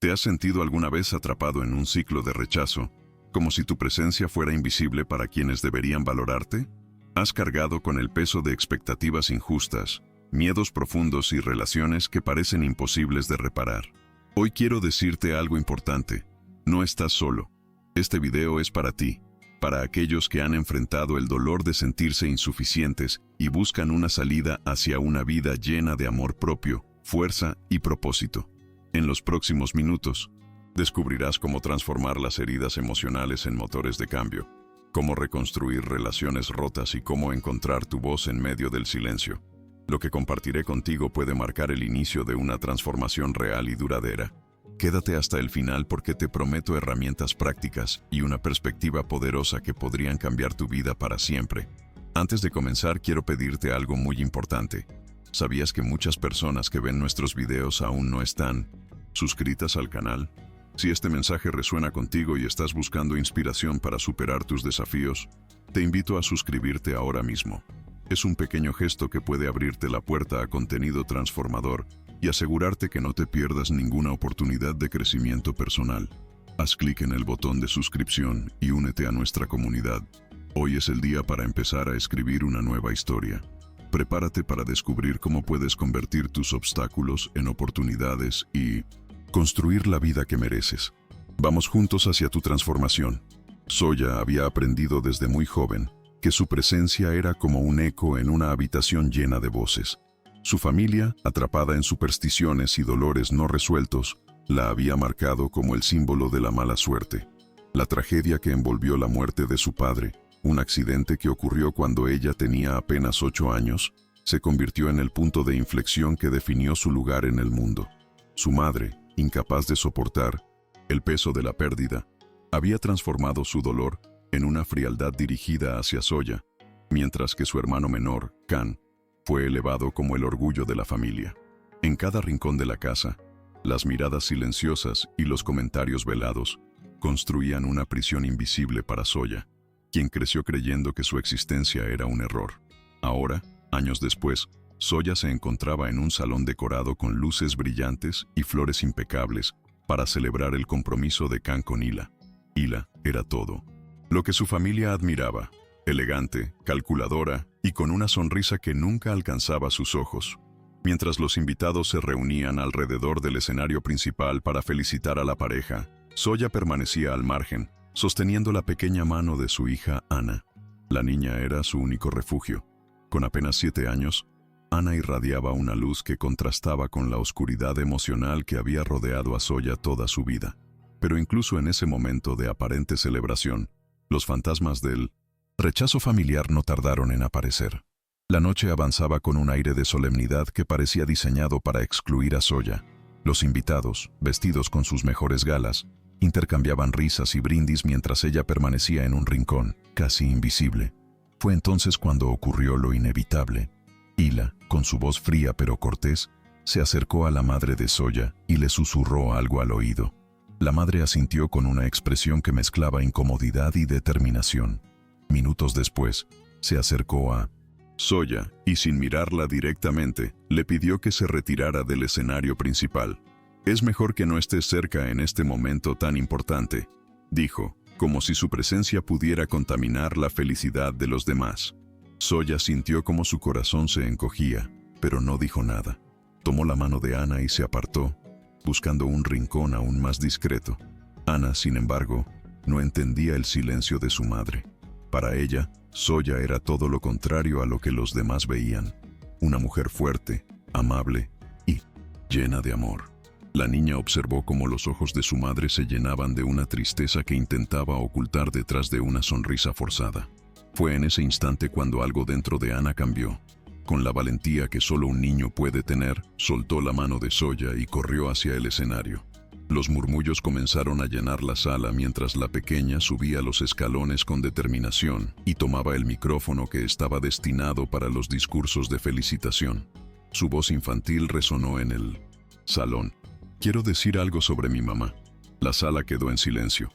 ¿Te has sentido alguna vez atrapado en un ciclo de rechazo, como si tu presencia fuera invisible para quienes deberían valorarte? ¿Has cargado con el peso de expectativas injustas, miedos profundos y relaciones que parecen imposibles de reparar? Hoy quiero decirte algo importante. No estás solo. Este video es para ti, para aquellos que han enfrentado el dolor de sentirse insuficientes y buscan una salida hacia una vida llena de amor propio, fuerza y propósito. En los próximos minutos, descubrirás cómo transformar las heridas emocionales en motores de cambio, cómo reconstruir relaciones rotas y cómo encontrar tu voz en medio del silencio. Lo que compartiré contigo puede marcar el inicio de una transformación real y duradera. Quédate hasta el final porque te prometo herramientas prácticas y una perspectiva poderosa que podrían cambiar tu vida para siempre. Antes de comenzar, quiero pedirte algo muy importante. ¿Sabías que muchas personas que ven nuestros videos aún no están suscritas al canal? Si este mensaje resuena contigo y estás buscando inspiración para superar tus desafíos, te invito a suscribirte ahora mismo. Es un pequeño gesto que puede abrirte la puerta a contenido transformador y asegurarte que no te pierdas ninguna oportunidad de crecimiento personal. Haz clic en el botón de suscripción y únete a nuestra comunidad. Hoy es el día para empezar a escribir una nueva historia. Prepárate para descubrir cómo puedes convertir tus obstáculos en oportunidades y construir la vida que mereces. Vamos juntos hacia tu transformación. Soya había aprendido desde muy joven que su presencia era como un eco en una habitación llena de voces. Su familia, atrapada en supersticiones y dolores no resueltos, la había marcado como el símbolo de la mala suerte. La tragedia que envolvió la muerte de su padre, un accidente que ocurrió cuando ella tenía apenas 8 años, se convirtió en el punto de inflexión que definió su lugar en el mundo. Su madre, incapaz de soportar el peso de la pérdida, había transformado su dolor en una frialdad dirigida hacia Soya, mientras que su hermano menor, Kan, fue elevado como el orgullo de la familia. En cada rincón de la casa, las miradas silenciosas y los comentarios velados construían una prisión invisible para Soya, quien creció creyendo que su existencia era un error. Ahora, años después, Soya se encontraba en un salón decorado con luces brillantes y flores impecables para celebrar el compromiso de Kan con Hila. Hila era todo lo que su familia admiraba: elegante, calculadora y con una sonrisa que nunca alcanzaba sus ojos. Mientras los invitados se reunían alrededor del escenario principal para felicitar a la pareja, Soya permanecía al margen, sosteniendo la pequeña mano de su hija Ana. La niña era su único refugio. Con apenas 7 años, Ana irradiaba una luz que contrastaba con la oscuridad emocional que había rodeado a Soya toda su vida. Pero incluso en ese momento de aparente celebración, los fantasmas del rechazo familiar no tardaron en aparecer. La noche avanzaba con un aire de solemnidad que parecía diseñado para excluir a Soya. Los invitados, vestidos con sus mejores galas, intercambiaban risas y brindis mientras ella permanecía en un rincón, casi invisible. Fue entonces cuando ocurrió lo inevitable. Hila, con su voz fría pero cortés, se acercó a la madre de Soya y le susurró algo al oído. La madre asintió con una expresión que mezclaba incomodidad y determinación. Minutos después, se acercó a Soya y sin mirarla directamente, le pidió que se retirara del escenario principal. «Es mejor que no estés cerca en este momento tan importante», dijo, como si su presencia pudiera contaminar la felicidad de los demás. Soya sintió como su corazón se encogía, pero no dijo nada. Tomó la mano de Ana y se apartó, buscando un rincón aún más discreto. Ana, sin embargo, no entendía el silencio de su madre. Para ella, Soya era todo lo contrario a lo que los demás veían. Una mujer fuerte, amable y llena de amor. La niña observó cómo los ojos de su madre se llenaban de una tristeza que intentaba ocultar detrás de una sonrisa forzada. Fue en ese instante cuando algo dentro de Ana cambió. Con la valentía que solo un niño puede tener, soltó la mano de Soya y corrió hacia el escenario. Los murmullos comenzaron a llenar la sala mientras la pequeña subía los escalones con determinación y tomaba el micrófono que estaba destinado para los discursos de felicitación. Su voz infantil resonó en el salón. «Quiero decir algo sobre mi mamá». La sala quedó en silencio.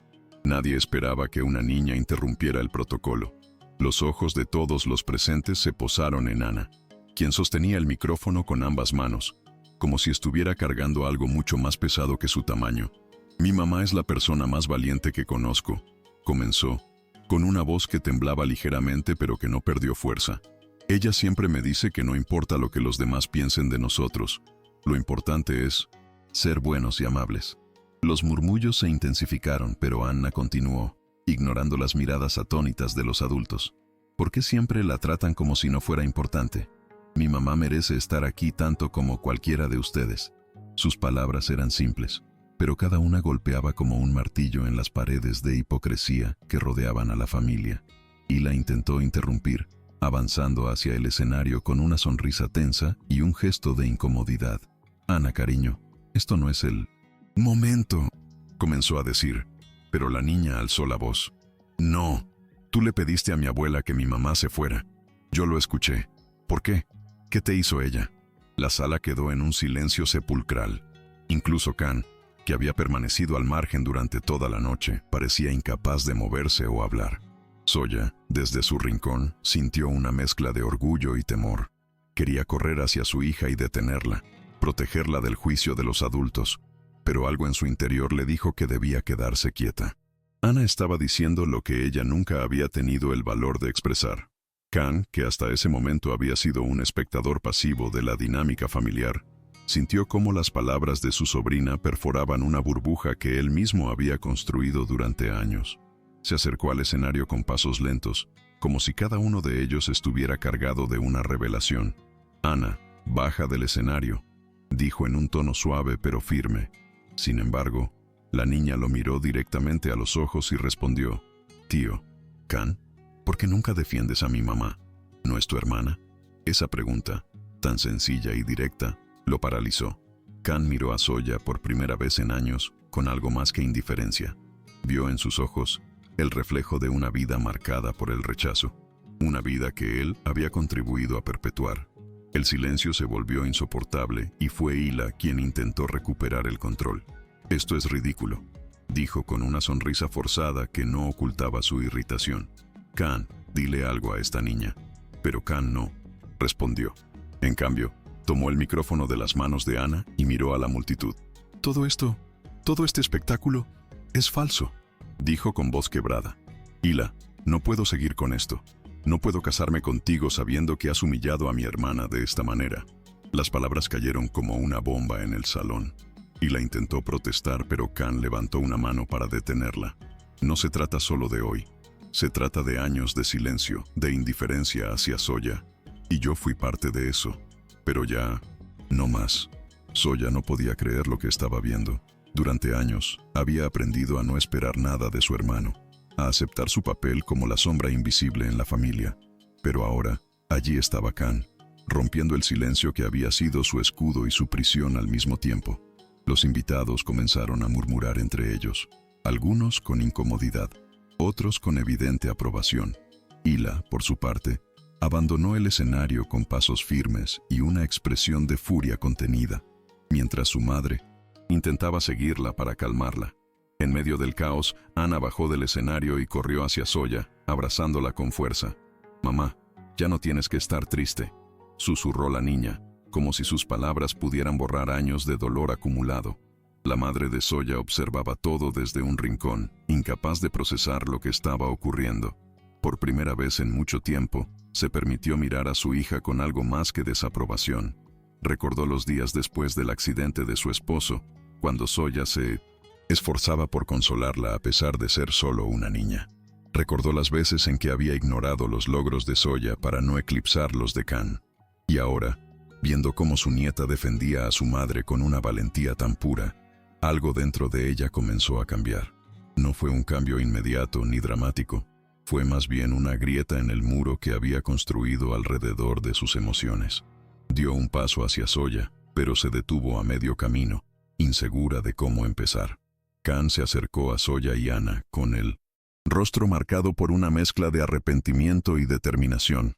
Nadie esperaba que una niña interrumpiera el protocolo. Los ojos de todos los presentes se posaron en Ana, quien sostenía el micrófono con ambas manos. como si estuviera cargando algo mucho más pesado que su tamaño. Mi mamá es la persona más valiente que conozco, comenzó, con una voz que temblaba ligeramente pero que no perdió fuerza. Ella siempre me dice que no importa lo que los demás piensen de nosotros, lo importante es ser buenos y amables. Los murmullos se intensificaron, pero Anna continuó, ignorando las miradas atónitas de los adultos. ¿Por qué siempre la tratan como si no fuera importante? Mi mamá merece estar aquí tanto como cualquiera de ustedes. Sus palabras eran simples, pero cada una golpeaba como un martillo en las paredes de hipocresía que rodeaban a la familia. Y la intentó interrumpir, avanzando hacia el escenario con una sonrisa tensa y un gesto de incomodidad. Ana, cariño, esto no es el momento, comenzó a decir, pero la niña alzó la voz. No, tú le pediste a mi abuela que mi mamá se fuera. Yo lo escuché. ¿Por qué? ¿Qué te hizo ella? La sala quedó en un silencio sepulcral. Incluso Can, que había permanecido al margen durante toda la noche, parecía incapaz de moverse o hablar. Zoya, desde su rincón, sintió una mezcla de orgullo y temor. Quería correr hacia su hija y detenerla, protegerla del juicio de los adultos, pero algo en su interior le dijo que debía quedarse quieta. Ana estaba diciendo lo que ella nunca había tenido el valor de expresar. Can, que hasta ese momento había sido un espectador pasivo de la dinámica familiar, sintió cómo las palabras de su sobrina perforaban una burbuja que él mismo había construido durante años. Se acercó al escenario con pasos lentos, como si cada uno de ellos estuviera cargado de una revelación. Ana, baja del escenario, dijo en un tono suave pero firme. Sin embargo, la niña lo miró directamente a los ojos y respondió, «Tío, Can, ¿por qué nunca defiendes a mi mamá? ¿No es tu hermana?» Esa pregunta, tan sencilla y directa, lo paralizó. Can miró a Zoya por primera vez en años con algo más que indiferencia. Vio en sus ojos el reflejo de una vida marcada por el rechazo, una vida que él había contribuido a perpetuar. El silencio se volvió insoportable y fue Hila quien intentó recuperar el control. «Esto es ridículo», dijo con una sonrisa forzada que no ocultaba su irritación. «Can, dile algo a esta niña». Pero Can no respondió. En cambio, tomó el micrófono de las manos de Ana y miró a la multitud. Todo este espectáculo, es falso», dijo con voz quebrada. «Hila, no puedo seguir con esto. No puedo casarme contigo sabiendo que has humillado a mi hermana de esta manera». Las palabras cayeron como una bomba en el salón. Hila intentó protestar, pero Can levantó una mano para detenerla. «No se trata solo de hoy. Se trata de años de silencio, de indiferencia hacia Zoya. Y yo fui parte de eso. Pero ya, no más». Zoya no podía creer lo que estaba viendo. Durante años, había aprendido a no esperar nada de su hermano, a aceptar su papel como la sombra invisible en la familia. Pero ahora, allí estaba Can, rompiendo el silencio que había sido su escudo y su prisión al mismo tiempo. Los invitados comenzaron a murmurar entre ellos, algunos con incomodidad, otros con evidente aprobación. Hila, por su parte, abandonó el escenario con pasos firmes y una expresión de furia contenida, mientras su madre intentaba seguirla para calmarla. En medio del caos, Ana bajó del escenario y corrió hacia Zoya, abrazándola con fuerza. «Mamá, ya no tienes que estar triste», susurró la niña, como si sus palabras pudieran borrar años de dolor acumulado. La madre de Zoya observaba todo desde un rincón, incapaz de procesar lo que estaba ocurriendo. Por primera vez en mucho tiempo, se permitió mirar a su hija con algo más que desaprobación. Recordó los días después del accidente de su esposo, cuando Zoya se esforzaba por consolarla a pesar de ser solo una niña. Recordó las veces en que había ignorado los logros de Zoya para no eclipsar los de Can. Y ahora, viendo cómo su nieta defendía a su madre con una valentía tan pura, algo dentro de ella comenzó a cambiar. No fue un cambio inmediato ni dramático, fue más bien una grieta en el muro que había construido alrededor de sus emociones. Dio un paso hacia Zoya, pero se detuvo a medio camino, insegura de cómo empezar. Can se acercó a Zoya y Ana, con el rostro marcado por una mezcla de arrepentimiento y determinación.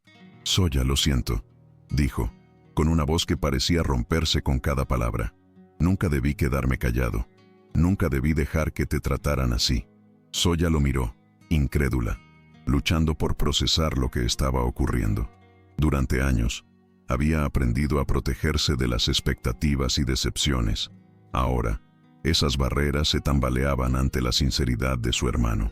«Zoya, lo siento», dijo, con una voz que parecía romperse con cada palabra. «Nunca debí quedarme callado. Nunca debí dejar que te trataran así». Zoya lo miró, incrédula, luchando por procesar lo que estaba ocurriendo. Durante años, Había aprendido a protegerse de las expectativas y decepciones. Ahora, esas barreras se tambaleaban ante la sinceridad de su hermano.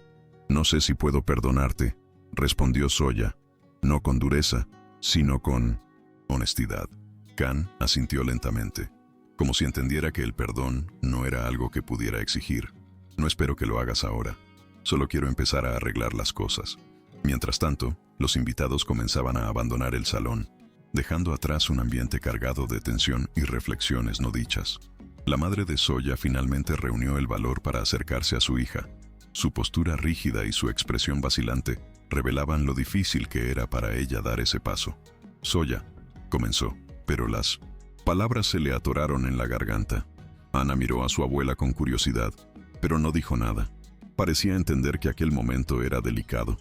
«No sé si puedo perdonarte», respondió Soya, no con dureza, sino con honestidad. Kan asintió lentamente, como si entendiera que el perdón no era algo que pudiera exigir. «No espero que lo hagas ahora. Solo quiero empezar a arreglar las cosas». Mientras tanto, los invitados comenzaban a abandonar el salón, dejando atrás un ambiente cargado de tensión y reflexiones no dichas. La madre de Soya finalmente reunió el valor para acercarse a su hija. Su postura rígida y su expresión vacilante revelaban lo difícil que era para ella dar ese paso. «Soya», comenzó, pero las palabras se le atoraron en la garganta. Ana miró a su abuela con curiosidad, pero no dijo nada. Parecía entender que aquel momento era delicado.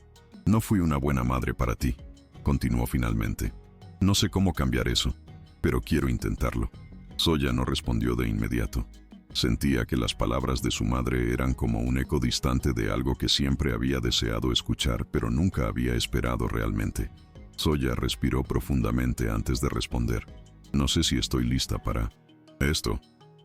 «No fui una buena madre para ti», continuó finalmente. «No sé cómo cambiar eso, pero quiero intentarlo». Soya no respondió de inmediato. Sentía que las palabras de su madre eran como un eco distante de algo que siempre había deseado escuchar, pero nunca había esperado realmente. Soya respiró profundamente antes de responder. «No sé si estoy lista para esto»,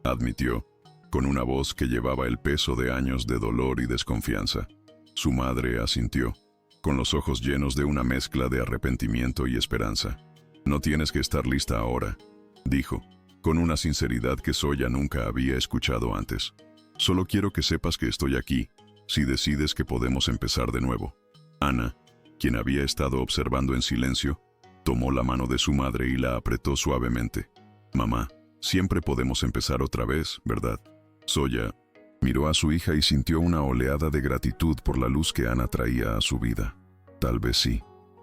admitió, con una voz que llevaba el peso de años de dolor y desconfianza. Su madre asintió, con los ojos llenos de una mezcla de arrepentimiento y esperanza. «No tienes que estar lista ahora», dijo, con una sinceridad que Soya nunca había escuchado antes. «Solo quiero que sepas que estoy aquí, si decides que podemos empezar de nuevo». Ana, quien había estado observando en silencio, tomó la mano de su madre y la apretó suavemente. «Mamá, siempre podemos empezar otra vez, ¿verdad?» Soya miró a su hija y sintió una oleada de gratitud por la luz que Ana traía a su vida. «Tal vez sí»,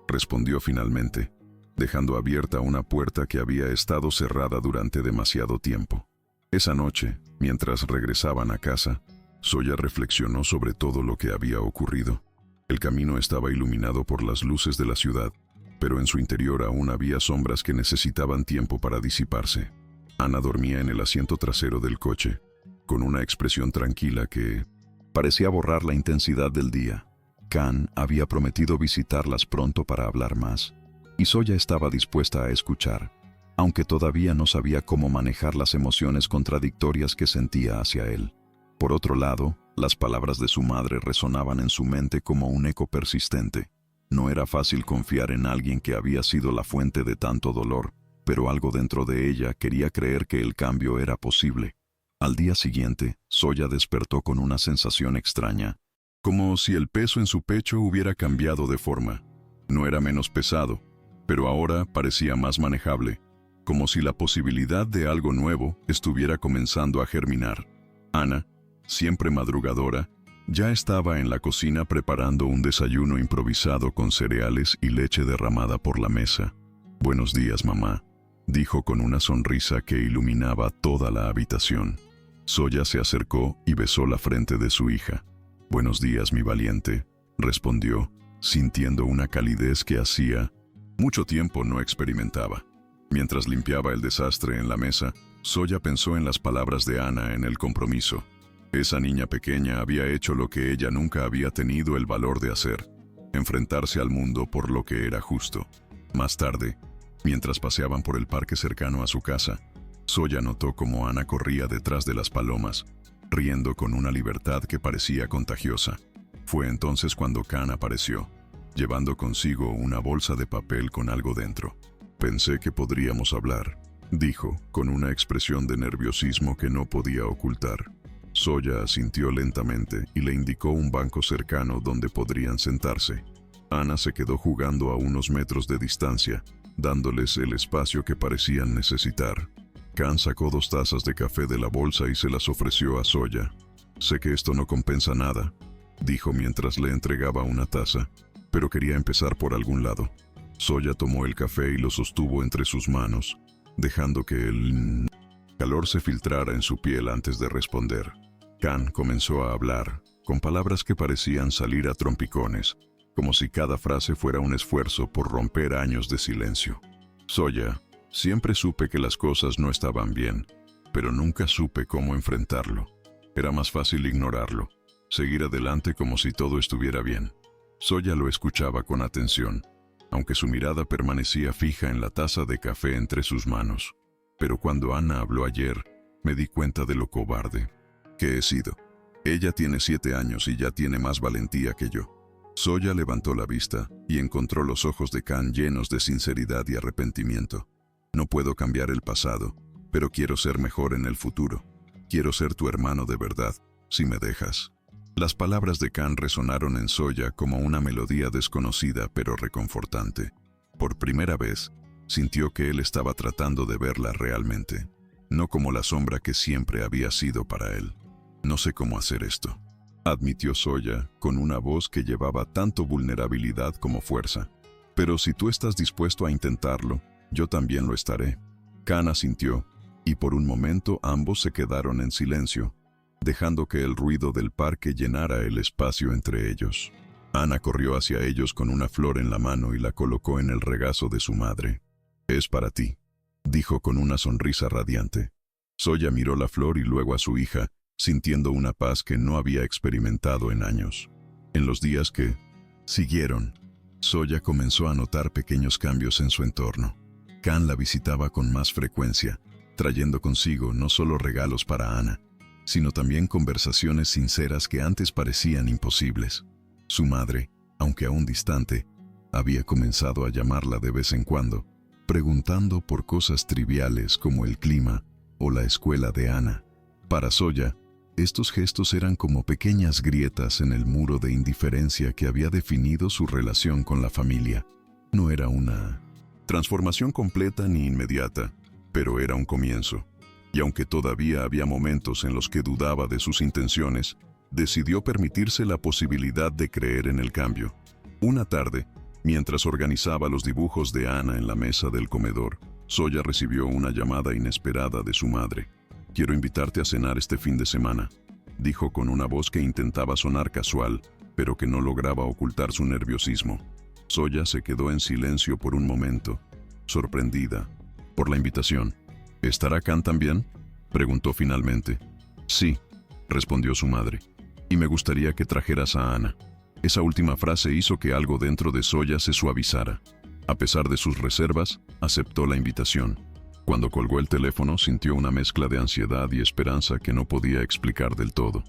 respondió finalmente, dejando abierta una puerta que había estado cerrada durante demasiado tiempo. Esa noche, mientras regresaban a casa, Soya reflexionó sobre todo lo que había ocurrido. El camino estaba iluminado por las luces de la ciudad, pero en su interior aún había sombras que necesitaban tiempo para disiparse. Ana dormía en el asiento trasero del coche, con una expresión tranquila que parecía borrar la intensidad del día. Kan había prometido visitarlas pronto para hablar más, y Soya estaba dispuesta a escuchar, aunque todavía no sabía cómo manejar las emociones contradictorias que sentía hacia él. Por otro lado, las palabras de su madre resonaban en su mente como un eco persistente. No era fácil confiar en alguien que había sido la fuente de tanto dolor, pero algo dentro de ella quería creer que el cambio era posible. Al día siguiente, Soya despertó con una sensación extraña, como si el peso en su pecho hubiera cambiado de forma. No era menos pesado, pero ahora parecía más manejable, como si la posibilidad de algo nuevo estuviera comenzando a germinar. Ana, siempre madrugadora, ya estaba en la cocina preparando un desayuno improvisado con cereales y leche derramada por la mesa. «Buenos días, mamá», dijo con una sonrisa que iluminaba toda la habitación. Soya se acercó y besó la frente de su hija. «Buenos días, mi valiente», respondió, sintiendo una calidez que hacía mucho tiempo no experimentaba. Mientras limpiaba el desastre en la mesa, Soya pensó en las palabras de Ana en el compromiso. Esa niña pequeña había hecho lo que ella nunca había tenido el valor de hacer, enfrentarse al mundo por lo que era justo. Más tarde, mientras paseaban por el parque cercano a su casa, Soya notó cómo Ana corría detrás de las palomas, riendo con una libertad que parecía contagiosa. Fue entonces cuando Kan apareció, llevando consigo una bolsa de papel con algo dentro. «Pensé que podríamos hablar», dijo, con una expresión de nerviosismo que no podía ocultar. Soya asintió lentamente y le indicó un banco cercano donde podrían sentarse. Ana se quedó jugando a unos metros de distancia, dándoles el espacio que parecían necesitar. Kan sacó 2 tazas de café de la bolsa y se las ofreció a Soya. «Sé que esto no compensa nada», dijo mientras le entregaba una taza, «pero quería empezar por algún lado». Soya tomó el café y lo sostuvo entre sus manos, dejando que el calor se filtrara en su piel antes de responder. Kan comenzó a hablar, con palabras que parecían salir a trompicones, como si cada frase fuera un esfuerzo por romper años de silencio. «Soya, siempre supe que las cosas no estaban bien, pero nunca supe cómo enfrentarlo. Era más fácil ignorarlo, seguir adelante como si todo estuviera bien». Soya lo escuchaba con atención, aunque su mirada permanecía fija en la taza de café entre sus manos. Pero cuando Ana habló ayer, me di cuenta de lo cobarde que he sido. Ella tiene 7 años y ya tiene más valentía que yo. Soya levantó la vista y encontró los ojos de Can llenos de sinceridad y arrepentimiento. No puedo cambiar el pasado, pero quiero ser mejor en el futuro. Quiero ser tu hermano de verdad, si me dejas. Las palabras de Can resonaron en Soya como una melodía desconocida pero reconfortante. Por primera vez, sintió que él estaba tratando de verla realmente, no como la sombra que siempre había sido para él. No sé cómo hacer esto, admitió Soya con una voz que llevaba tanto vulnerabilidad como fuerza. Pero si tú estás dispuesto a intentarlo, yo también lo estaré. Can asintió, y por un momento ambos se quedaron en silencio, dejando que el ruido del parque llenara el espacio entre ellos. Ana corrió hacia ellos con una flor en la mano y la colocó en el regazo de su madre. «Es para ti», dijo con una sonrisa radiante. Soya miró la flor y luego a su hija, sintiendo una paz que no había experimentado en años. En los días que siguieron, Soya comenzó a notar pequeños cambios en su entorno. Can la visitaba con más frecuencia, trayendo consigo no solo regalos para Ana, sino también conversaciones sinceras que antes parecían imposibles. Su madre, aunque aún distante, había comenzado a llamarla de vez en cuando, preguntando por cosas triviales como el clima o la escuela de Ana. Para Soya, estos gestos eran como pequeñas grietas en el muro de indiferencia que había definido su relación con la familia. No era una transformación completa ni inmediata, pero era un comienzo. Y aunque todavía había momentos en los que dudaba de sus intenciones, decidió permitirse la posibilidad de creer en el cambio. Una tarde, mientras organizaba los dibujos de Ana en la mesa del comedor, Soya recibió una llamada inesperada de su madre. «Quiero invitarte a cenar este fin de semana», dijo con una voz que intentaba sonar casual, pero que no lograba ocultar su nerviosismo. Soya se quedó en silencio por un momento, sorprendida por la invitación. «¿Estará Can también?», preguntó finalmente. «Sí», respondió su madre, «y me gustaría que trajeras a Ana». Esa última frase hizo que algo dentro de Soya se suavizara. A pesar de sus reservas, aceptó la invitación. Cuando colgó el teléfono, sintió una mezcla de ansiedad y esperanza que no podía explicar del todo.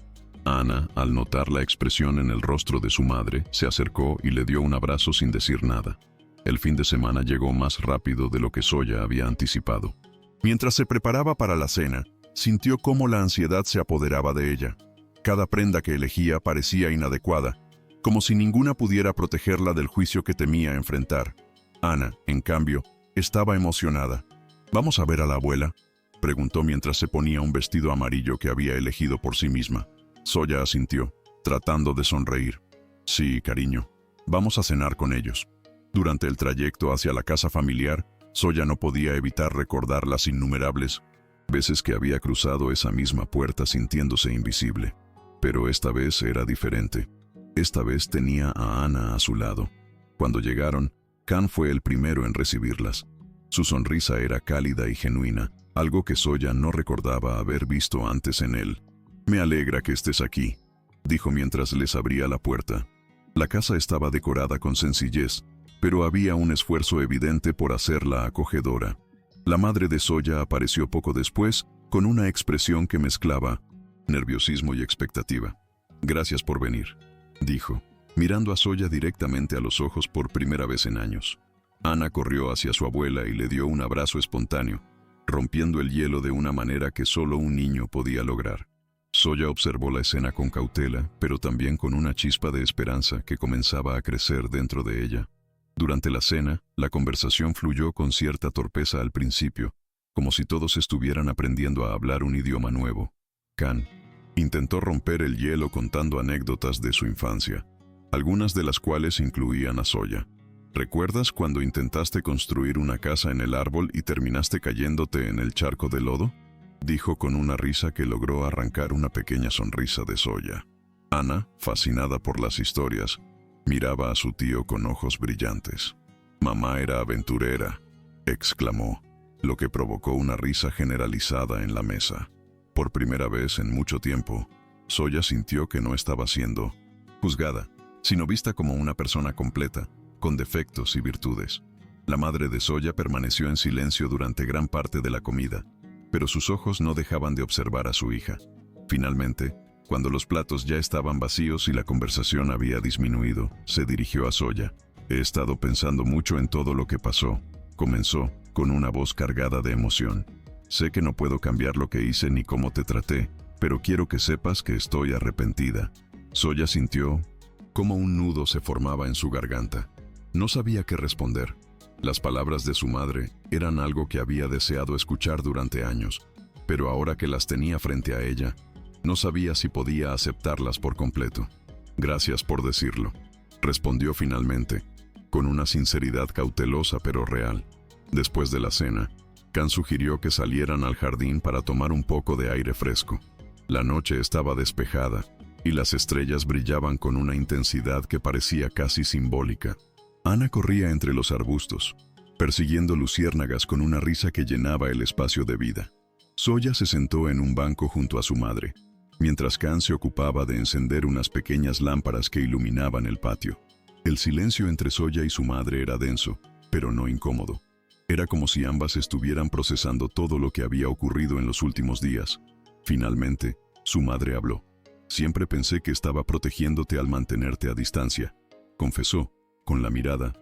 Ana, al notar la expresión en el rostro de su madre, se acercó y le dio un abrazo sin decir nada. El fin de semana llegó más rápido de lo que Soya había anticipado. Mientras se preparaba para la cena, sintió cómo la ansiedad se apoderaba de ella. Cada prenda que elegía parecía inadecuada, como si ninguna pudiera protegerla del juicio que temía enfrentar. Ana, en cambio, estaba emocionada. «¿Vamos a ver a la abuela?», preguntó mientras se ponía un vestido amarillo que había elegido por sí misma. Soya asintió, tratando de sonreír. «Sí, cariño, vamos a cenar con ellos». Durante el trayecto hacia la casa familiar, Soya no podía evitar recordar las innumerables veces que había cruzado esa misma puerta sintiéndose invisible. Pero esta vez era diferente. Esta vez tenía a Ana a su lado. Cuando llegaron, Can fue el primero en recibirlas. Su sonrisa era cálida y genuina, algo que Soya no recordaba haber visto antes en él. «Me alegra que estés aquí», dijo mientras les abría la puerta. La casa estaba decorada con sencillez, pero había un esfuerzo evidente por hacerla acogedora. La madre de Soya apareció poco después, con una expresión que mezclaba nerviosismo y expectativa. «Gracias por venir», dijo, mirando a Soya directamente a los ojos por primera vez en años. Ana corrió hacia su abuela y le dio un abrazo espontáneo, rompiendo el hielo de una manera que solo un niño podía lograr. Soya observó la escena con cautela, pero también con una chispa de esperanza que comenzaba a crecer dentro de ella. Durante la cena, la conversación fluyó con cierta torpeza al principio, como si todos estuvieran aprendiendo a hablar un idioma nuevo. Can intentó romper el hielo contando anécdotas de su infancia, algunas de las cuales incluían a Soya. «¿Recuerdas cuando intentaste construir una casa en el árbol y terminaste cayéndote en el charco de lodo?», dijo con una risa que logró arrancar una pequeña sonrisa de Soya. Ana, fascinada por las historias, miraba a su tío con ojos brillantes. «Mamá era aventurera», exclamó, lo que provocó una risa generalizada en la mesa. Por primera vez en mucho tiempo, Soya sintió que no estaba siendo juzgada, sino vista como una persona completa, con defectos y virtudes. La madre de Soya permaneció en silencio durante gran parte de la comida, pero sus ojos no dejaban de observar a su hija. Finalmente, cuando los platos ya estaban vacíos y la conversación había disminuido, se dirigió a Soya. «He estado pensando mucho en todo lo que pasó», comenzó, con una voz cargada de emoción. «Sé que no puedo cambiar lo que hice ni cómo te traté, pero quiero que sepas que estoy arrepentida». Soya sintió cómo un nudo se formaba en su garganta. No sabía qué responder. Las palabras de su madre eran algo que había deseado escuchar durante años, pero ahora que las tenía frente a ella, no sabía si podía aceptarlas por completo. «Gracias por decirlo», respondió finalmente, con una sinceridad cautelosa pero real. Después de la cena, Kan sugirió que salieran al jardín para tomar un poco de aire fresco. La noche estaba despejada y las estrellas brillaban con una intensidad que parecía casi simbólica. Ana corría entre los arbustos, persiguiendo luciérnagas con una risa que llenaba el espacio de vida. Soya se sentó en un banco junto a su madre, mientras Kan se ocupaba de encender unas pequeñas lámparas que iluminaban el patio. El silencio entre Soya y su madre era denso, pero no incómodo. Era como si ambas estuvieran procesando todo lo que había ocurrido en los últimos días. Finalmente, su madre habló. «Siempre pensé que estaba protegiéndote al mantenerte a distancia», confesó, con la mirada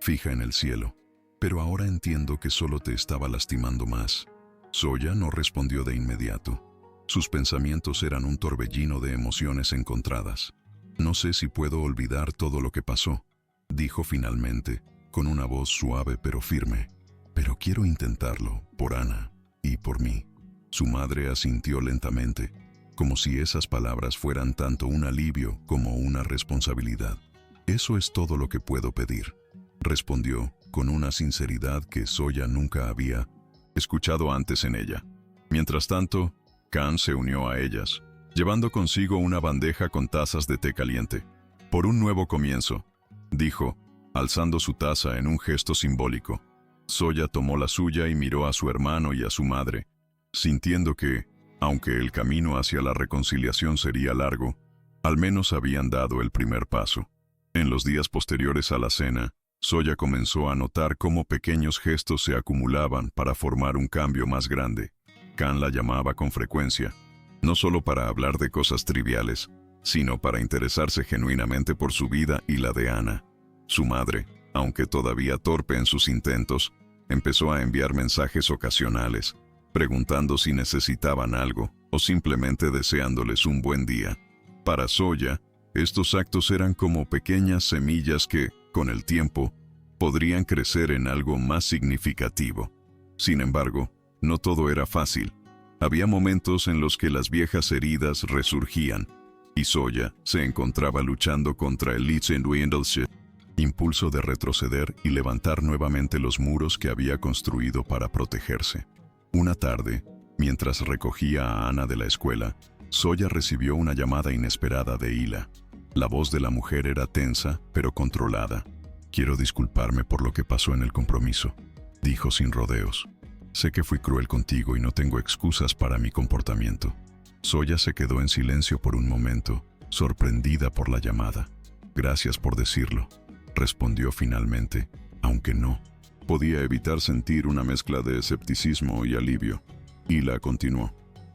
fija en el cielo. «Pero ahora entiendo que solo te estaba lastimando más». Soya no respondió de inmediato. Sus pensamientos eran un torbellino de emociones encontradas. «No sé si puedo olvidar todo lo que pasó», dijo finalmente, con una voz suave pero firme. «Pero quiero intentarlo, por Ana y por mí». Su madre asintió lentamente, como si esas palabras fueran tanto un alivio como una responsabilidad. «Eso es todo lo que puedo pedir», respondió, con una sinceridad que Soya nunca había escuchado antes en ella. Mientras tanto, Kan se unió a ellas, llevando consigo una bandeja con tazas de té caliente. «Por un nuevo comienzo», dijo, alzando su taza en un gesto simbólico. Soya tomó la suya y miró a su hermano y a su madre, sintiendo que, aunque el camino hacia la reconciliación sería largo, al menos habían dado el primer paso. En los días posteriores a la cena, Soya comenzó a notar cómo pequeños gestos se acumulaban para formar un cambio más grande. Kan la llamaba con frecuencia, no solo para hablar de cosas triviales, sino para interesarse genuinamente por su vida y la de Ana. Su madre, aunque todavía torpe en sus intentos, empezó a enviar mensajes ocasionales, preguntando si necesitaban algo o simplemente deseándoles un buen día. Para Soya, estos actos eran como pequeñas semillas que, con el tiempo, podrían crecer en algo más significativo. Sin embargo, no todo era fácil. Había momentos en los que las viejas heridas resurgían, y Soya se encontraba luchando contra el impulso de retroceder y levantar nuevamente los muros que había construido para protegerse. Una tarde, mientras recogía a Ana de la escuela, Soya recibió una llamada inesperada de Hila. La voz de la mujer era tensa, pero controlada. «Quiero disculparme por lo que pasó en el compromiso», dijo sin rodeos. «Sé que fui cruel contigo y no tengo excusas para mi comportamiento». Soya se quedó en silencio por un momento, sorprendida por la llamada. «Gracias por decirlo», respondió finalmente, aunque no podía evitar sentir una mezcla de escepticismo y alivio. Hila continuó.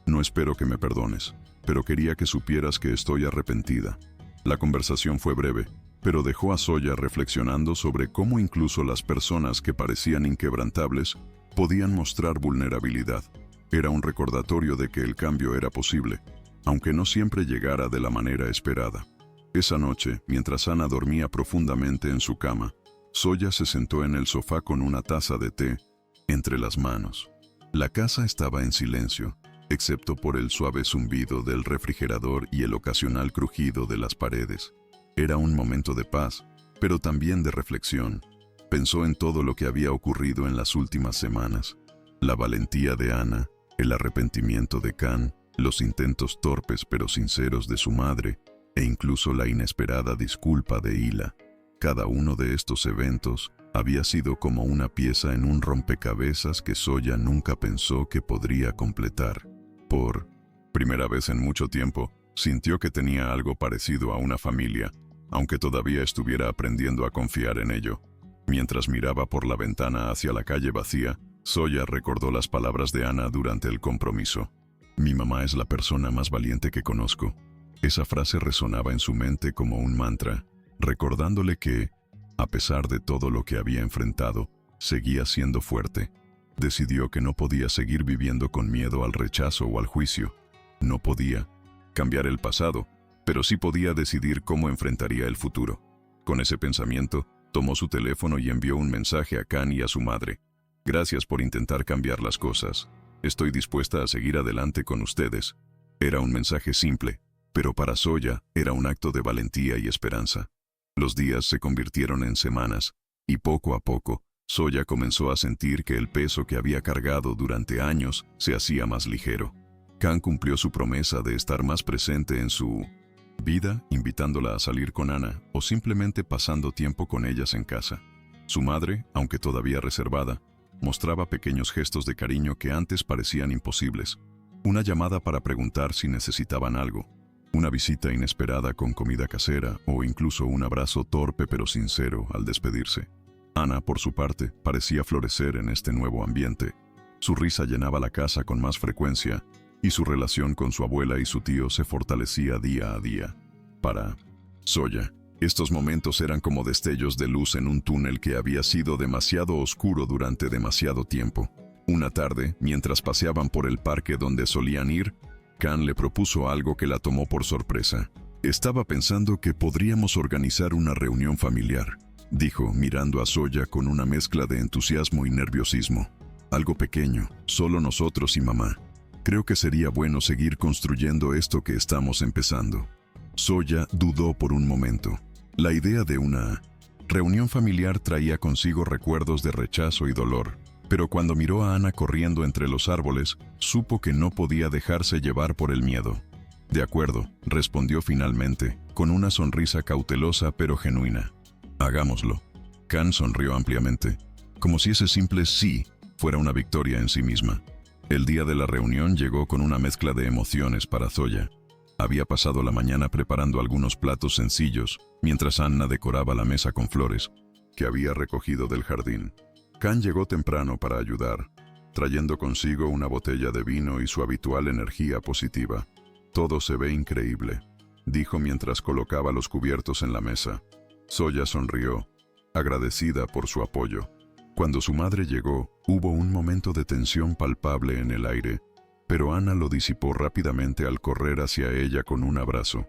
«No espero que me perdones, pero quería que supieras que estoy arrepentida». La conversación fue breve, pero dejó a Soya reflexionando sobre cómo incluso las personas que parecían inquebrantables podían mostrar vulnerabilidad. Era un recordatorio de que el cambio era posible, aunque no siempre llegara de la manera esperada. Esa noche, mientras Ana dormía profundamente en su cama, Soya se sentó en el sofá con una taza de té entre las manos. La casa estaba en silencio, excepto por el suave zumbido del refrigerador y el ocasional crujido de las paredes. Era un momento de paz, pero también de reflexión. Pensó en todo lo que había ocurrido en las últimas semanas. La valentía de Ana, el arrepentimiento de Kan, los intentos torpes pero sinceros de su madre, e incluso la inesperada disculpa de Hila. Cada uno de estos eventos había sido como una pieza en un rompecabezas que Soya nunca pensó que podría completar. Por primera vez en mucho tiempo, sintió que tenía algo parecido a una familia, aunque todavía estuviera aprendiendo a confiar en ello. Mientras miraba por la ventana hacia la calle vacía, Zoya recordó las palabras de Ana durante el compromiso. Mi mamá es la persona más valiente que conozco. Esa frase resonaba en su mente como un mantra, recordándole que, a pesar de todo lo que había enfrentado, seguía siendo fuerte. Decidió que no podía seguir viviendo con miedo al rechazo o al juicio. No podía cambiar el pasado, pero sí podía decidir cómo enfrentaría el futuro. Con ese pensamiento, tomó su teléfono y envió un mensaje a Can y a su madre. Gracias por intentar cambiar las cosas. Estoy dispuesta a seguir adelante con ustedes. Era un mensaje simple, pero para Zoya era un acto de valentía y esperanza. Los días se convirtieron en semanas, y poco a poco, Zoya comenzó a sentir que el peso que había cargado durante años se hacía más ligero. Can cumplió su promesa de estar más presente en su vida, invitándola a salir con Ana o simplemente pasando tiempo con ellas en casa. Su madre, aunque todavía reservada, mostraba pequeños gestos de cariño que antes parecían imposibles. Una llamada para preguntar si necesitaban algo, una visita inesperada con comida casera o incluso un abrazo torpe pero sincero al despedirse. Ana, por su parte, parecía florecer en este nuevo ambiente. Su risa llenaba la casa con más frecuencia y su relación con su abuela y su tío se fortalecía día a día. Para Zoya, estos momentos eran como destellos de luz en un túnel que había sido demasiado oscuro durante demasiado tiempo. Una tarde, mientras paseaban por el parque donde solían ir, Can le propuso algo que la tomó por sorpresa. Estaba pensando que podríamos organizar una reunión familiar, dijo, mirando a Zoya con una mezcla de entusiasmo y nerviosismo. Algo pequeño, solo nosotros y mamá. Creo que sería bueno seguir construyendo esto que estamos empezando. Zoya dudó por un momento. La idea de una reunión familiar traía consigo recuerdos de rechazo y dolor, pero cuando miró a Ana corriendo entre los árboles, supo que no podía dejarse llevar por el miedo. De acuerdo, respondió finalmente, con una sonrisa cautelosa pero genuina. Hagámoslo. Can sonrió ampliamente, como si ese simple sí fuera una victoria en sí misma. El día de la reunión llegó con una mezcla de emociones para Zoya. Había pasado la mañana preparando algunos platos sencillos, mientras Anna decoraba la mesa con flores que había recogido del jardín. Can llegó temprano para ayudar, trayendo consigo una botella de vino y su habitual energía positiva. Todo se ve increíble, dijo mientras colocaba los cubiertos en la mesa. Zoya sonrió, agradecida por su apoyo. Cuando su madre llegó, hubo un momento de tensión palpable en el aire, pero Ana lo disipó rápidamente al correr hacia ella con un abrazo.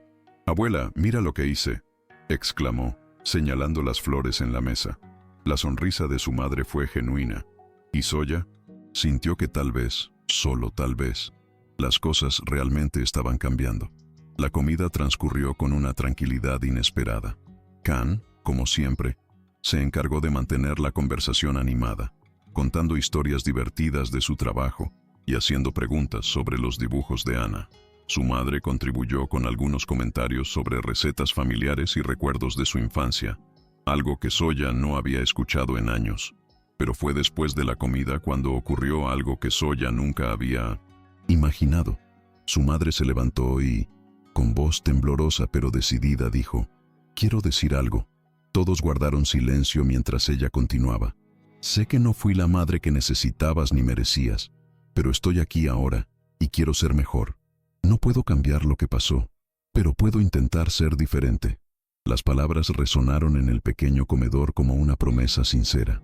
«Abuela, mira lo que hice», exclamó, señalando las flores en la mesa. La sonrisa de su madre fue genuina, y Zoya sintió que tal vez, solo tal vez, las cosas realmente estaban cambiando. La comida transcurrió con una tranquilidad inesperada. Can, como siempre, se encargó de mantener la conversación animada, contando historias divertidas de su trabajo y haciendo preguntas sobre los dibujos de Ana. Su madre contribuyó con algunos comentarios sobre recetas familiares y recuerdos de su infancia, algo que Zoya no había escuchado en años. Pero fue después de la comida cuando ocurrió algo que Zoya nunca había imaginado. Su madre se levantó y, con voz temblorosa pero decidida, dijo: «Quiero decir algo». Todos guardaron silencio mientras ella continuaba. «Sé que no fui la madre que necesitabas ni merecías, pero estoy aquí ahora y quiero ser mejor. No puedo cambiar lo que pasó, pero puedo intentar ser diferente». Las palabras resonaron en el pequeño comedor como una promesa sincera.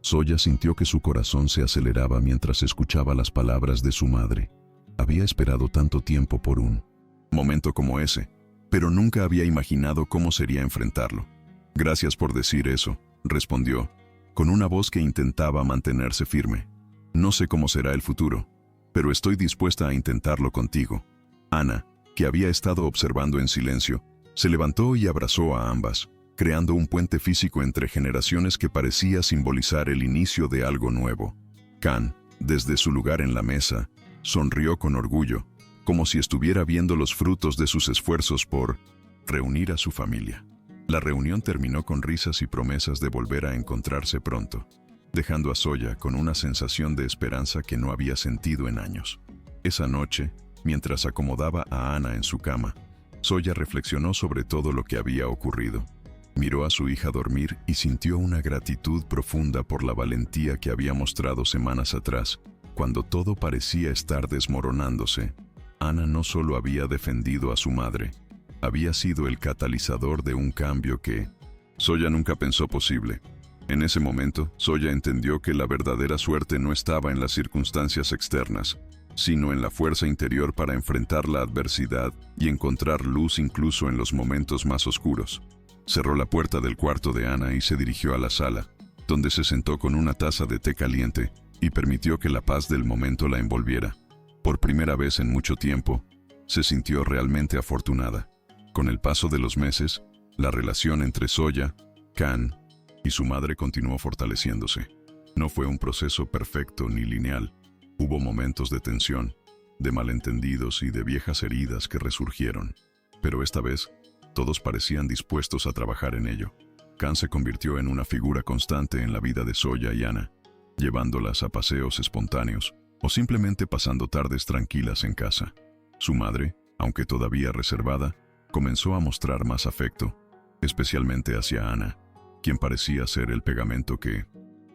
Zoya sintió que su corazón se aceleraba mientras escuchaba las palabras de su madre. Había esperado tanto tiempo por un momento como ese, pero nunca había imaginado cómo sería enfrentarlo. «Gracias por decir eso», respondió, con una voz que intentaba mantenerse firme. «No sé cómo será el futuro, pero estoy dispuesta a intentarlo contigo». Ana, que había estado observando en silencio, se levantó y abrazó a ambas, creando un puente físico entre generaciones que parecía simbolizar el inicio de algo nuevo. Can, desde su lugar en la mesa, sonrió con orgullo, como si estuviera viendo los frutos de sus esfuerzos por reunir a su familia. La reunión terminó con risas y promesas de volver a encontrarse pronto, dejando a Zoya con una sensación de esperanza que no había sentido en años. Esa noche, mientras acomodaba a Ana en su cama, Soya reflexionó sobre todo lo que había ocurrido. Miró a su hija dormir y sintió una gratitud profunda por la valentía que había mostrado semanas atrás, cuando todo parecía estar desmoronándose. Ana no solo había defendido a su madre, había sido el catalizador de un cambio que Soya nunca pensó posible. En ese momento, Soya entendió que la verdadera suerte no estaba en las circunstancias externas, sino en la fuerza interior para enfrentar la adversidad y encontrar luz incluso en los momentos más oscuros. Cerró la puerta del cuarto de Ana y se dirigió a la sala, donde se sentó con una taza de té caliente y permitió que la paz del momento la envolviera. Por primera vez en mucho tiempo, se sintió realmente afortunada. Con el paso de los meses, la relación entre Soya, Kan y su madre continuó fortaleciéndose. No fue un proceso perfecto ni lineal. Hubo momentos de tensión, de malentendidos y de viejas heridas que resurgieron. Pero esta vez, todos parecían dispuestos a trabajar en ello. Kan se convirtió en una figura constante en la vida de Soya y Ana, llevándolas a paseos espontáneos o simplemente pasando tardes tranquilas en casa. Su madre, aunque todavía reservada, comenzó a mostrar más afecto, especialmente hacia Ana, quien parecía ser el pegamento que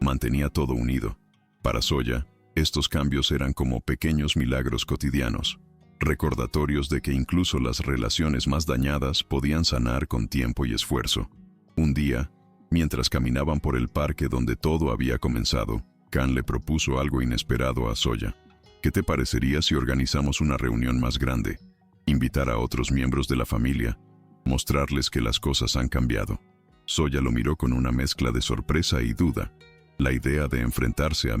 mantenía todo unido. Para Soya, estos cambios eran como pequeños milagros cotidianos, recordatorios de que incluso las relaciones más dañadas podían sanar con tiempo y esfuerzo. Un día, mientras caminaban por el parque donde todo había comenzado, Kan le propuso algo inesperado a Soya. ¿Qué te parecería si organizamos una reunión más grande? Invitar a otros miembros de la familia, mostrarles que las cosas han cambiado. Soya lo miró con una mezcla de sorpresa y duda. La idea de enfrentarse a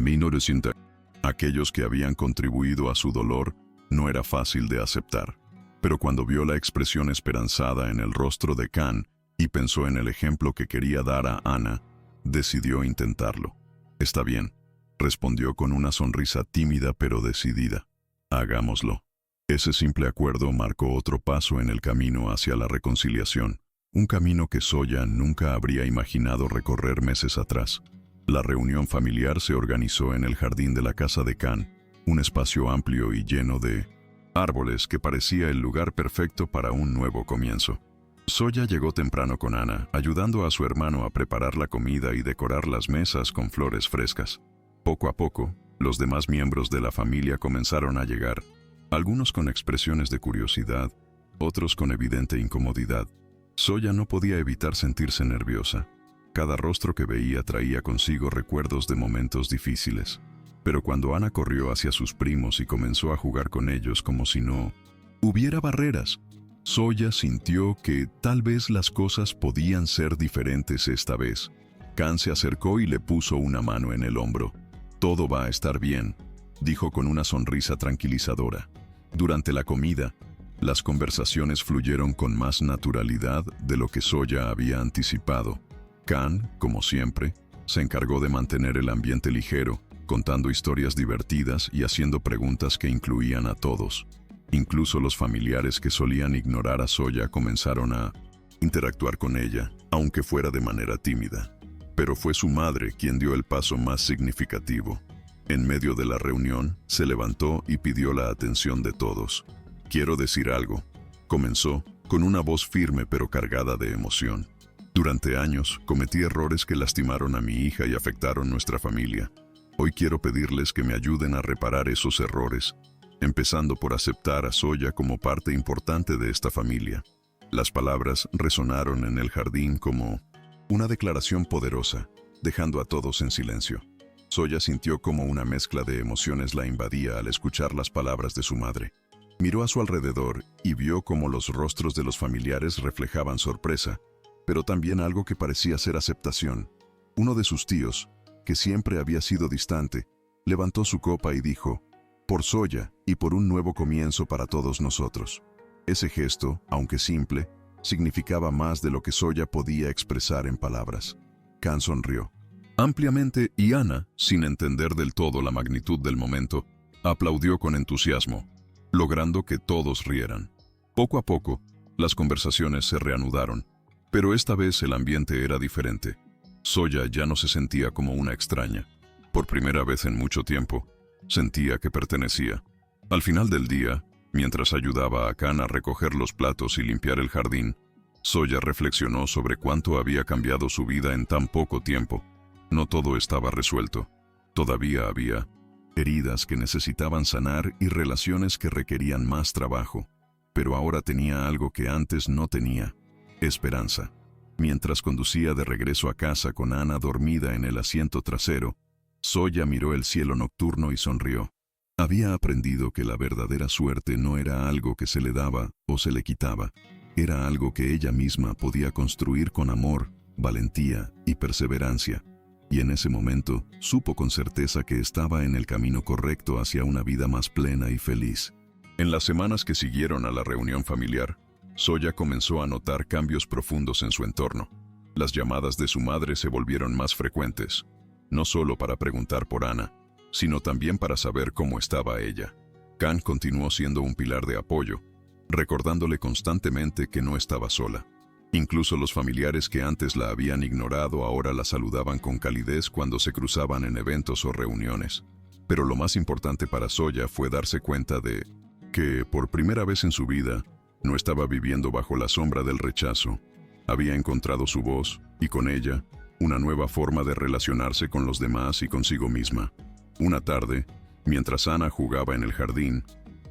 aquellos que habían contribuido a su dolor, no era fácil de aceptar. Pero cuando vio la expresión esperanzada en el rostro de Kan y pensó en el ejemplo que quería dar a Ana, decidió intentarlo. Está bien, respondió con una sonrisa tímida pero decidida. Hagámoslo. Ese simple acuerdo marcó otro paso en el camino hacia la reconciliación, un camino que Soya nunca habría imaginado recorrer meses atrás. La reunión familiar se organizó en el jardín de la casa de Kan, un espacio amplio y lleno de árboles que parecía el lugar perfecto para un nuevo comienzo. Soya llegó temprano con Ana, ayudando a su hermano a preparar la comida y decorar las mesas con flores frescas. Poco a poco, los demás miembros de la familia comenzaron a llegar, algunos con expresiones de curiosidad, otros con evidente incomodidad. Soya no podía evitar sentirse nerviosa. Cada rostro que veía traía consigo recuerdos de momentos difíciles. Pero cuando Ana corrió hacia sus primos y comenzó a jugar con ellos como si no hubiera barreras, Soya sintió que tal vez las cosas podían ser diferentes esta vez. Kan se acercó y le puso una mano en el hombro. «Todo va a estar bien», dijo con una sonrisa tranquilizadora. Durante la comida, las conversaciones fluyeron con más naturalidad de lo que Soya había anticipado. Kan, como siempre, se encargó de mantener el ambiente ligero, contando historias divertidas y haciendo preguntas que incluían a todos. Incluso los familiares que solían ignorar a Soya comenzaron a interactuar con ella, aunque fuera de manera tímida. Pero fue su madre quien dio el paso más significativo. En medio de la reunión, se levantó y pidió la atención de todos. «Quiero decir algo», comenzó, con una voz firme pero cargada de emoción. «Durante años, cometí errores que lastimaron a mi hija y afectaron nuestra familia. Hoy quiero pedirles que me ayuden a reparar esos errores, empezando por aceptar a Soya como parte importante de esta familia». Las palabras resonaron en el jardín como una declaración poderosa, dejando a todos en silencio. Soya sintió como una mezcla de emociones la invadía al escuchar las palabras de su madre. Miró a su alrededor y vio cómo los rostros de los familiares reflejaban sorpresa, pero también algo que parecía ser aceptación. Uno de sus tíos, que siempre había sido distante, levantó su copa y dijo: «Por Soya y por un nuevo comienzo para todos nosotros». Ese gesto, aunque simple, significaba más de lo que Soya podía expresar en palabras. Kan sonrió ampliamente y Ana, sin entender del todo la magnitud del momento, aplaudió con entusiasmo, logrando que todos rieran. Poco a poco, las conversaciones se reanudaron, pero esta vez el ambiente era diferente. Soya ya no se sentía como una extraña. Por primera vez en mucho tiempo, sentía que pertenecía. Al final del día, Mientras ayudaba a Khan a recoger los platos y limpiar el jardín, Zoya reflexionó sobre cuánto había cambiado su vida en tan poco tiempo. No todo estaba resuelto. Todavía había heridas que necesitaban sanar y relaciones que requerían más trabajo. Pero ahora tenía algo que antes no tenía: esperanza. Mientras conducía de regreso a casa con Ana dormida en el asiento trasero, Zoya miró el cielo nocturno y sonrió. Había aprendido que la verdadera suerte no era algo que se le daba o se le quitaba. Era algo que ella misma podía construir con amor, valentía y perseverancia. Y en ese momento supo con certeza que estaba en el camino correcto hacia una vida más plena y feliz. En las semanas que siguieron a la reunión familiar, Zoya comenzó a notar cambios profundos en su entorno. Las llamadas de su madre se volvieron más frecuentes, no solo para preguntar por Ana, sino también para saber cómo estaba ella. Khan continuó siendo un pilar de apoyo, recordándole constantemente que no estaba sola. Incluso los familiares que antes la habían ignorado ahora la saludaban con calidez cuando se cruzaban en eventos o reuniones. Pero lo más importante para Zoya fue darse cuenta de que, por primera vez en su vida, no estaba viviendo bajo la sombra del rechazo. Había encontrado su voz, y con ella, una nueva forma de relacionarse con los demás y consigo misma. Una tarde, mientras Ana jugaba en el jardín,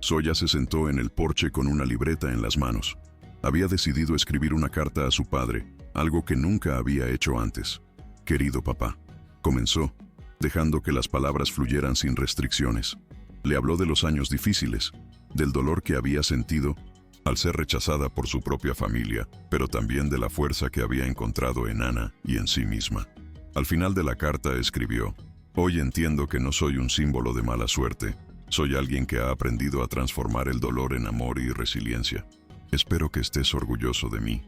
Zoya se sentó en el porche con una libreta en las manos. Había decidido escribir una carta a su padre, algo que nunca había hecho antes. «Querido papá», comenzó, dejando que las palabras fluyeran sin restricciones. Le habló de los años difíciles, del dolor que había sentido al ser rechazada por su propia familia, pero también de la fuerza que había encontrado en Ana y en sí misma. Al final de la carta escribió: «Hoy entiendo que no soy un símbolo de mala suerte. Soy alguien que ha aprendido a transformar el dolor en amor y resiliencia. Espero que estés orgulloso de mí».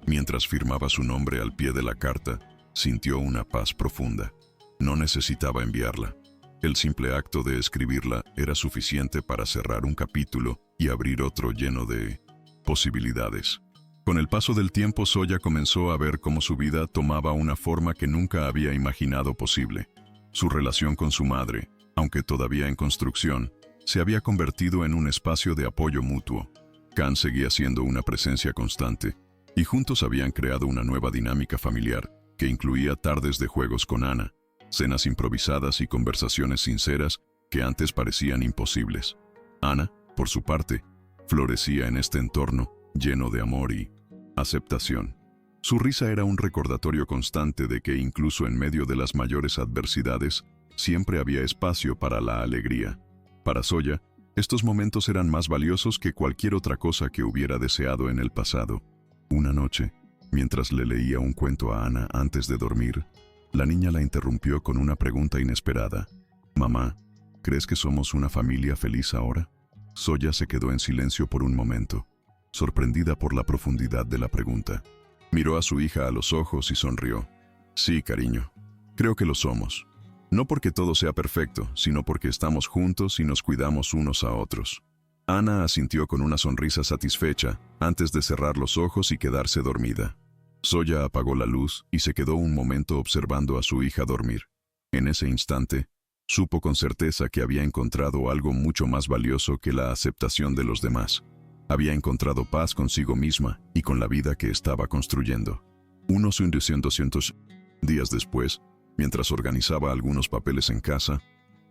Mientras firmaba su nombre al pie de la carta, sintió una paz profunda. No necesitaba enviarla. El simple acto de escribirla era suficiente para cerrar un capítulo y abrir otro lleno de posibilidades. Con el paso del tiempo, Zoya comenzó a ver cómo su vida tomaba una forma que nunca había imaginado posible. Su relación con su madre, aunque todavía en construcción, se había convertido en un espacio de apoyo mutuo. Khan seguía siendo una presencia constante, y juntos habían creado una nueva dinámica familiar que incluía tardes de juegos con Ana, cenas improvisadas y conversaciones sinceras que antes parecían imposibles. Ana, por su parte, florecía en este entorno lleno de amor y aceptación. Su risa era un recordatorio constante de que incluso en medio de las mayores adversidades, siempre había espacio para la alegría. Para Zoya, estos momentos eran más valiosos que cualquier otra cosa que hubiera deseado en el pasado. Una noche, mientras le leía un cuento a Ana antes de dormir, la niña la interrumpió con una pregunta inesperada. «Mamá, ¿crees que somos una familia feliz ahora?». Zoya se quedó en silencio por un momento, sorprendida por la profundidad de la pregunta. Miró a su hija a los ojos y sonrió. «Sí, cariño, creo que lo somos. No porque todo sea perfecto, sino porque estamos juntos y nos cuidamos unos a otros». Ana asintió con una sonrisa satisfecha antes de cerrar los ojos y quedarse dormida. Zoya apagó la luz y se quedó un momento observando a su hija dormir. En ese instante, supo con certeza que había encontrado algo mucho más valioso que la aceptación de los demás. Había encontrado paz consigo misma y con la vida que estaba construyendo. Unos 200 días después, mientras organizaba algunos papeles en casa,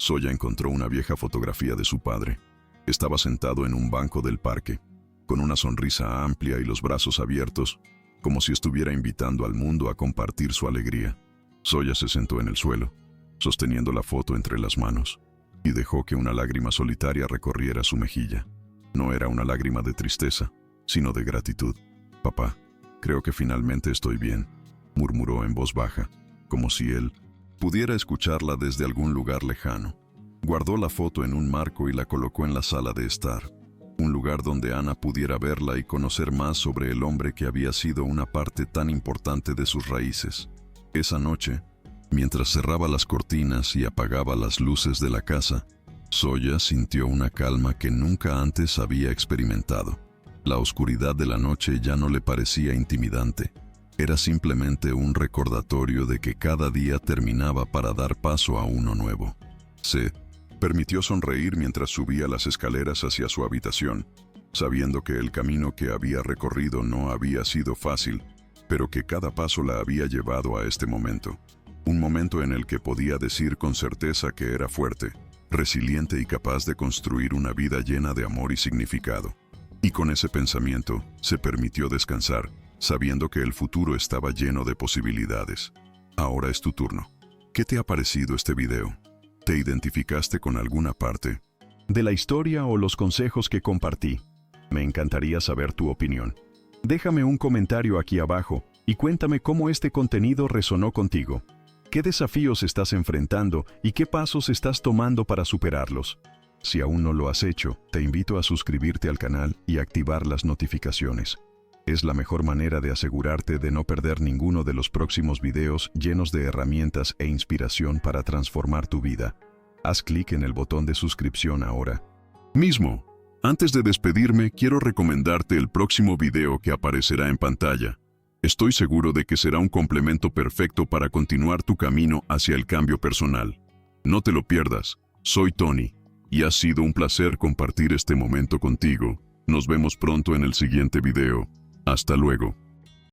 Zoya encontró una vieja fotografía de su padre. Estaba sentado en un banco del parque, con una sonrisa amplia y los brazos abiertos, como si estuviera invitando al mundo a compartir su alegría. Zoya se sentó en el suelo, sosteniendo la foto entre las manos, y dejó que una lágrima solitaria recorriera su mejilla. No era una lágrima de tristeza, sino de gratitud. «Papá, creo que finalmente estoy bien», murmuró en voz baja, como si él pudiera escucharla desde algún lugar lejano. Guardó la foto en un marco y la colocó en la sala de estar, un lugar donde Ana pudiera verla y conocer más sobre el hombre que había sido una parte tan importante de sus raíces. Esa noche, mientras cerraba las cortinas y apagaba las luces de la casa, Zoya sintió una calma que nunca antes había experimentado. La oscuridad de la noche ya no le parecía intimidante. Era simplemente un recordatorio de que cada día terminaba para dar paso a uno nuevo. Se Permitió sonreír mientras subía las escaleras hacia su habitación, sabiendo que el camino que había recorrido no había sido fácil, pero que cada paso la había llevado a este momento. Un momento en el que podía decir con certeza que era fuerte, resiliente y capaz de construir una vida llena de amor y significado. Y con ese pensamiento, se permitió descansar, sabiendo que el futuro estaba lleno de posibilidades. Ahora es tu turno. ¿Qué te ha parecido este video? ¿Te identificaste con alguna parte de la historia o los consejos que compartí? Me encantaría saber tu opinión. Déjame un comentario aquí abajo y cuéntame cómo este contenido resonó contigo. ¿Qué desafíos estás enfrentando y qué pasos estás tomando para superarlos? Si aún no lo has hecho, te invito a suscribirte al canal y activar las notificaciones. Es la mejor manera de asegurarte de no perder ninguno de los próximos videos llenos de herramientas e inspiración para transformar tu vida. Haz clic en el botón de suscripción ahora mismo. Antes de despedirme, quiero recomendarte el próximo video que aparecerá en pantalla. Estoy seguro de que será un complemento perfecto para continuar tu camino hacia el cambio personal. No te lo pierdas. Soy Tony, y ha sido un placer compartir este momento contigo. Nos vemos pronto en el siguiente video. Hasta luego.